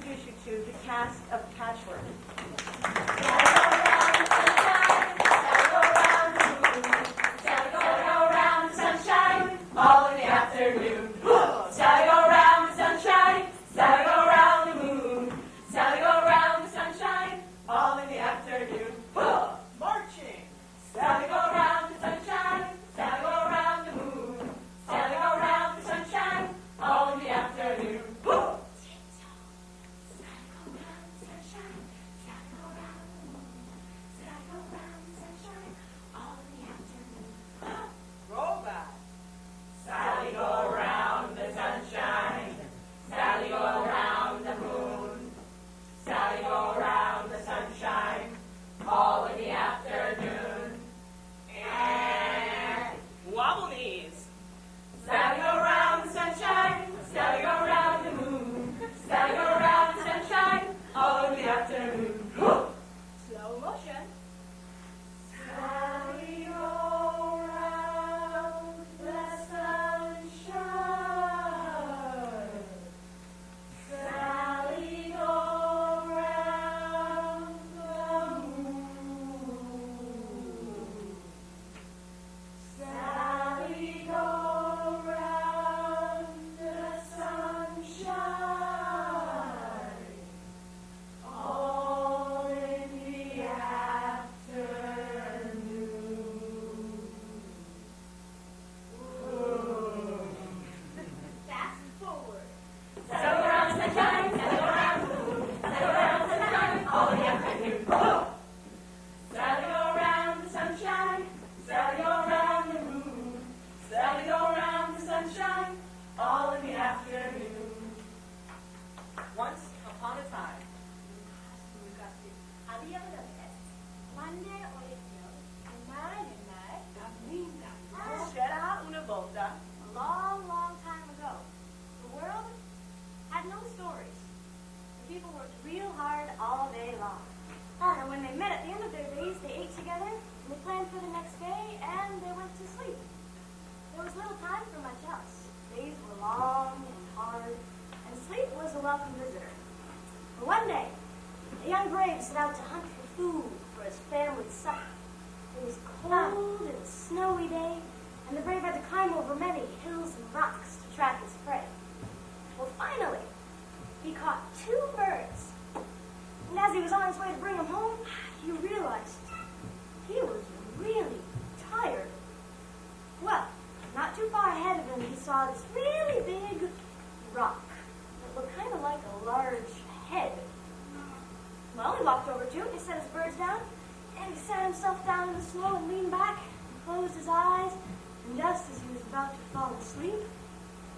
introduce you to the cast of Patchwork. All in the afternoon. Sally go round the sunshine. Sally go round the moon. Sally go round the sunshine. All in the afternoon. Marching. Sally go round the sunshine. Sally go round the moon. Sally go round the sunshine. All in the afternoon. Throwback. Sally go round the sunshine. Sally go round the moon. Sally go round the sunshine. All in the afternoon. And Wobble knees. Sally go round the sunshine. Sally go round the moon. Sally go round the sunshine. All in the afternoon. Slow motion. Sally go round the sunshine. Sally go round the moon. Sally go round the sunshine. All in the afternoon. Fast forward. Sally go round the sunshine. Sally go round the moon. Sally go round the sunshine. All in the afternoon. Sally go round the sunshine. Sally go round the moon. Sally go round the sunshine. All in the afternoon. Once upon a time. C'era una volta. A long, long time ago, the world had no stories. The people worked real hard all day long. And when they met at the end of their days, they ate together, and they planned for the next day, and they went to sleep. There was little time for much else. Days were long and hard, and sleep was a welcome visitor. But one day, a young brave set out to hunt for food for his family's supper. It was cold and snowy day, and the brave had to climb over many hills and rocks to track his prey. Well, finally, he caught 2 birds. And as he was on his way to bring them home, he realized he was really tired. Well, not too far ahead of him, he saw this really big rock that looked kind of like a large head. Well, he walked over to it, he set his birds down, and he sat himself down in the snow and leaned back and closed his eyes. And just as he was about to fall asleep,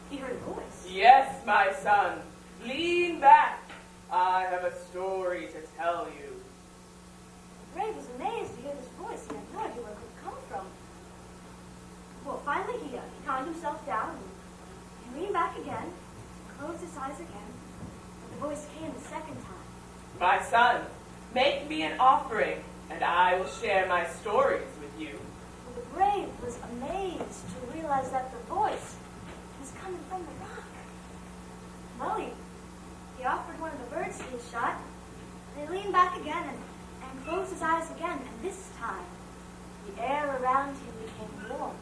he heard a voice. Yes, my son. Lean back. I have a story to tell you. The brave was amazed to hear this voice. He had no idea where it could come from. Well, finally he calmed himself down and he leaned back again, closed his eyes again, but the voice came the second time. My son, make me an offering, and I will share my stories with you. Well, the brave was amazed to realize that the voice was coming from the rock. Well, he offered one of the birds he had shot, and he leaned back again and closed his eyes again, and this time the air around him became warm,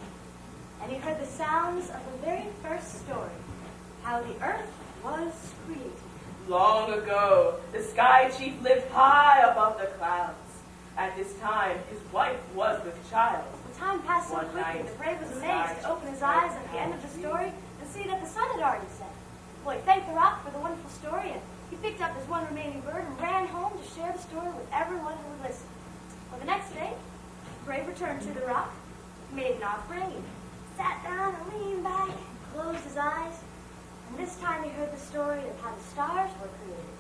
and he heard the sounds of the very first story, how the earth was created. Long ago, the sky chief lived high above the clouds. At this time, his wife was with child. The time passed so One quickly, night, the brave was the amazed to sky open his eyes at the end of the story and see that the sun had already set. Well, he thanked the rock for the wonderful story, and he picked up his one remaining bird and ran home to share the story with everyone who would listen. Well, the next day, the brave returned to the rock, made an offering, he sat down and leaned back and closed his eyes. And this time he heard the story of how the stars were created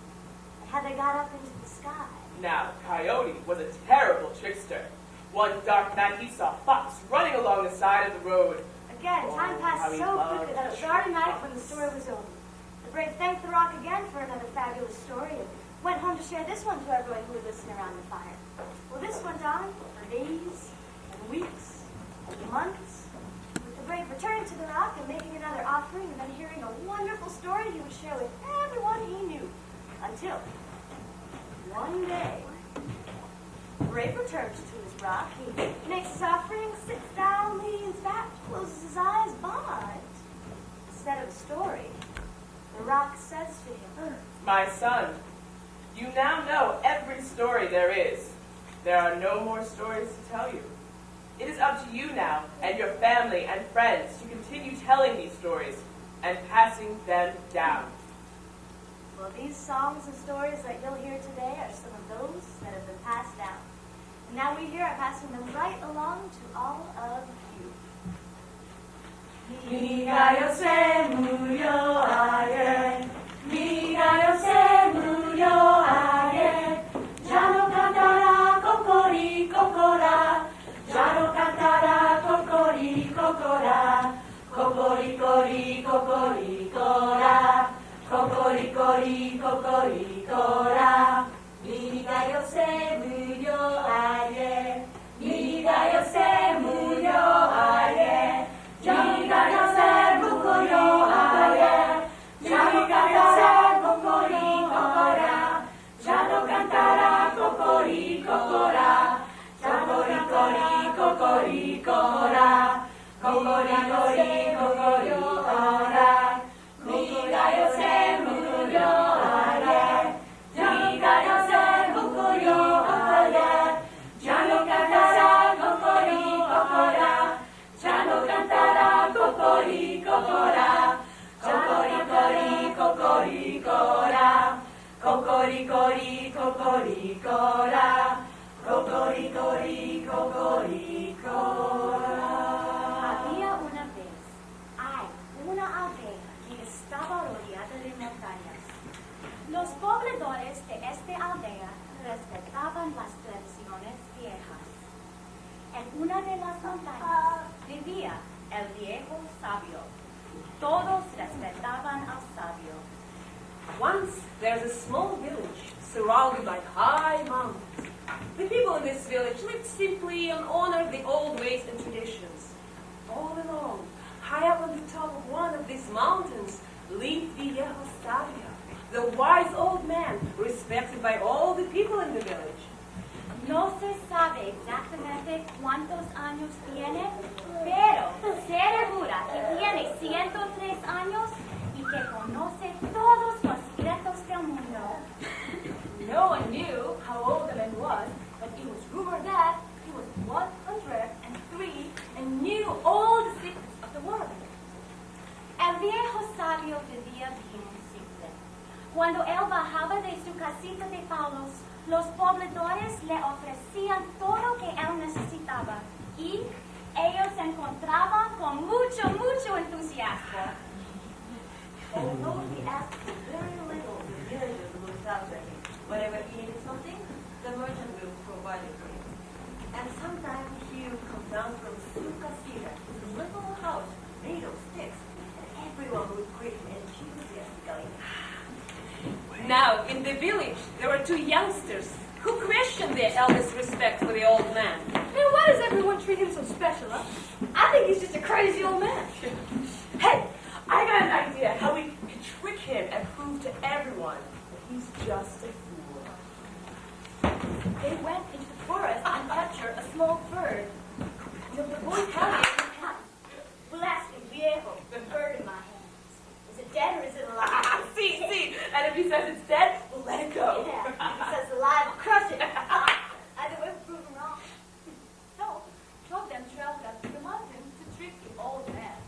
and how they got up into the sky. Now, Coyote was a terrible trickster. One dark night, he saw Fox running along the side of the road. Again, time Oh, passed how he so loved quickly that it was to already trick night when the Fox. story was over. The brave thanked the rock again for another fabulous story and went home to share this one to everyone who would listen around the fire. Well, this went on for days and weeks and months, with the brave returning to the rock and making another offering and then hearing a wonderful story he would share with everyone he knew, Until one day, Brave returns to his rock. He makes suffering, sits down, leans back, closes his eyes, but instead of a story, the rock says to him, My son, you now know every story there is. There are no more stories to tell you. It is up to you now and your family and friends to continue telling these stories and passing them down. well, these songs and stories that you'll hear today are some of those that have been passed down. And now we here are passing them right along to all of you. 네가 요새 무료하게 네가 요새 무료하게 자로 cantará 코코리 코코라 자로 cantará 코코리 코코라 코코리코리 코코리코라 코코리코리 코코리코라 네가 요새 무료하게 네가 요새 무료하게 네가 요새 무료하게 네가 요새 코코리코코라 자로 cantará 코코리코코라 코코리코리 코코리코라 코코리코리 코코리코라 네가 요새 무료하게 네가 요새 무료하게 자로 cantará 코코리코코라 자로 cantará 코코리코코라 코코리코리 코코리코라 코코리코리 코코리코라 코코리코리 코코리코라 Había una vez, hay una aldea que estaba rodeada de montañas. Los pobladores de esta aldea respetaban las tradiciones viejas. En una de las montañas vivía el viejo sabio. Todos respetaban al sabio. Once there's a small village surrounded by high mountains. The people in this village lived simply and honored the old ways and traditions. All along, high up on the top of one of these mountains, lived the viejo sabio, the wise old man respected by all the people in the village. No se sabe exactamente cuántos años tiene, pero se asegura que tiene 103 años y que conoce todos los secretos del mundo. No one knew how old the man was, but it was rumored that he was 103 and knew all the secrets of the world. El viejo sabio vivía bien simple. Cuando él bajaba de su casita de palos, los pobladores le ofrecían todo lo que él necesitaba y ellos se encontraban con mucho entusiasmo. Although he asked for very little, the villagers looked out at him. Whenever he needed something, the merchant will provide it for him. And sometimes he would come down from su casita, his little house made of sticks, and everyone would greet him enthusiastically. Now, in the village, there were two youngsters who questioned their elders' respect for the old man. Man, why does everyone treat him so special, huh? I think he's just a crazy old man. Hey, I got an idea how we can trick him and prove to everyone that he's just a fool. They went into the forest and captured a small bird. The boy carried it in his hand. Bless you, viejo, the bird in my hands. Is it dead or is it alive? See, and if he says it's dead, we'll let it go. Yeah, if it says alive, I'll crush it. Either way, we'll prove him wrong. So, two of them traveled up to the mountain to trick the old man.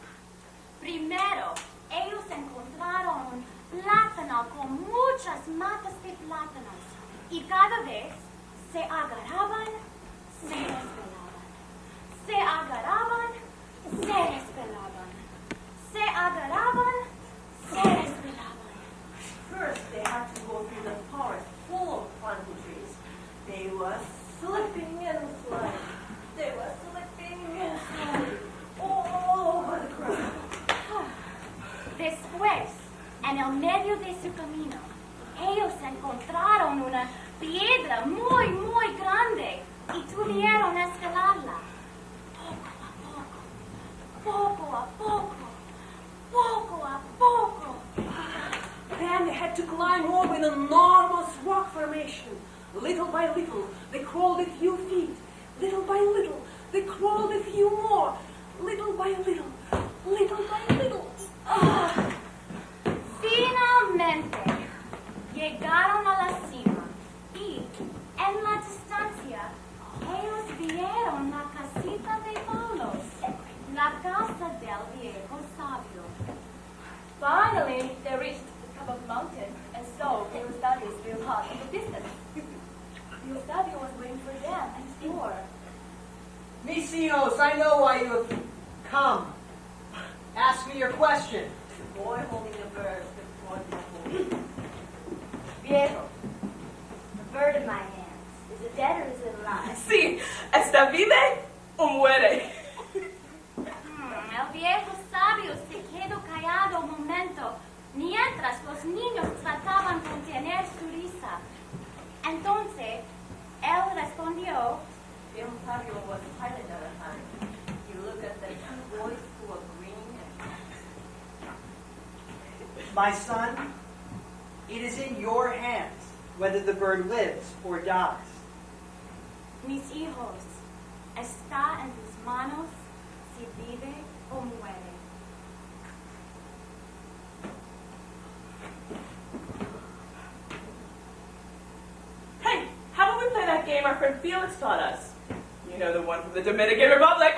Primero, ellos encontraron un plátano con muchas matas de plátanos. Y cada vez se agarraban, se despelaban. Se agarraban, se despelaban. Se agarraban, se despelaban. First, they had to go through the forest full of plantain trees. They were slipping and sliding. They were slipping and sliding all over the ground. Después, en el medio de su camino, ellos encontraron una piedra muy grande y tuvieron que escalarla. Poco a poco. Then they had to climb over an enormous rock formation. Little by little, they crawled a few feet. Little by little, they crawled a few more. Little by little, little by little. Ah. Finalmente llegaron a la cima y en la distancia ellos vieron la casita de palos, la casa del viejo sabio. Finally, they reached the top of the mountain and saw Eustabius real hard in the distance. Eustabius was waiting for them and swore. Misios, I know why you have come. Ask me your question. The boy holding the bird before the hole. Viejo, the bird in my hands, is it dead or is it alive? Sí, ¿está vive o muere? El viejo sabio se quedó callado un momento mientras los niños trataban de contener su risa. Entonces, él respondió, El sabio was silent at the time. He looked at the two boys who were green and My son, it is in your hands whether the bird lives or dies. mis hijos, está en tus manos si vive o muere. Hey, how about we play that game our friend Felix taught us? You know, the one from the Dominican Republic.